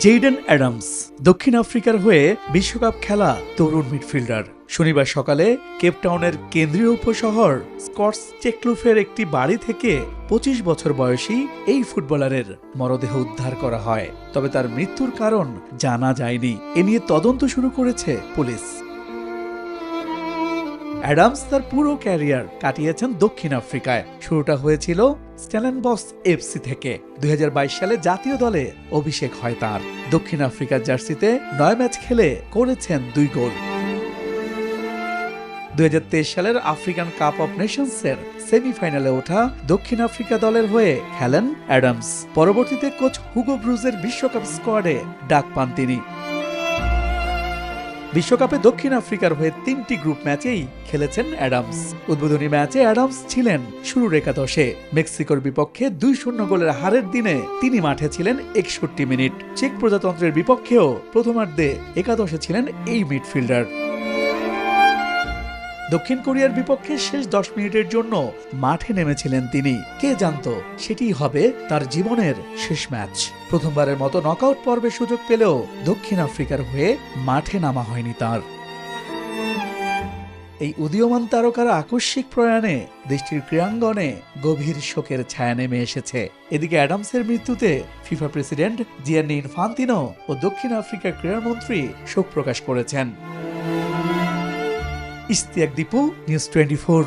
Jayden Adams দক্ষিণ আফ্রিকার হয়ে বিশ্বকাপ খেলা তরুণ মিডফিল্ডার। শনিবার সকালে কেপটাউনের কেন্দ্রীয় উপশহর স্কটসটেক্লুফের একটি বাড়ি থেকে 25 বছর বয়সী এই ফুটবলারের মরদেহ উদ্ধার করা হয়। তবে তার মৃত্যুর কারণ জানা যায়নি। এ নিয়ে তদন্ত শুরু করেছে পুলিশ। অ্যাডামস তার পুরো ক্যারিয়ার কাটিয়েছেন দক্ষিণ আফ্রিকায়। শুরুটা হয়েছিল স্টেলেনবক্স এফসি থেকে। 2022 সালে জাতীয় দলে অভিষেক হয় তার। দক্ষিণ আফ্রিকার জার্সিতে 9 ম্যাচ খেলে করেছেন 2 গোল। 2023 সালের আফ্রিকান কাপ অফ নেশনসের সেমিফাইনালে ওঠা দক্ষিণ আফ্রিকা দলের হয়ে খেলেন অ্যাডামস। পরবর্তীতে কোচ হুগো ব্রুজের বিশ্বকাপ স্কোয়াডে ডাক পান তিনি। বিশ্বকাপে দক্ষিণ আফ্রিকার হয়ে 3টি গ্রুপ ম্যাচেই খেলেছেন অ্যাডামস। উদ্বোধনী ম্যাচে অ্যাডামস ছিলেন শুরুর একাদশে। মেক্সিকোর বিপক্ষে 2-0 গোলের হারের দিনে তিনি মাঠে ছিলেন 61 মিনিট। চেক প্রজাতন্ত্রের বিপক্ষেও প্রথমার্ধে একাদশে ছিলেন এই মিডফিল্ডার। দক্ষিণ কোরিয়ার বিপক্ষে শেষ 10 মিনিটের জন্য মাঠে নেমেছিলেন তিনি। কে জানতো সেটিই হবে তার জীবনের শেষ ম্যাচ। প্রথমবারের মতো নকআউট পর্বে সুযোগ পেলেও দক্ষিণ আফ্রিকার হয়ে মাঠে নামা হয়নি তার। এই উদীয়মান তারকার আকস্মিক প্রয়াণে দেশটির ক্রীড়াঙ্গনে গভীর শোকের ছায়া নেমে এসেছে। এদিকে অ্যাডামসের মৃত্যুতে ফিফা প্রেসিডেন্ট জিয়ান্নি ইনফান্তিনো ও দক্ষিণ আফ্রিকার ক্রীড়ামন্ত্রী শোক প্রকাশ করেছেন। ইশতিয়াক দীপু, নিউজ 24।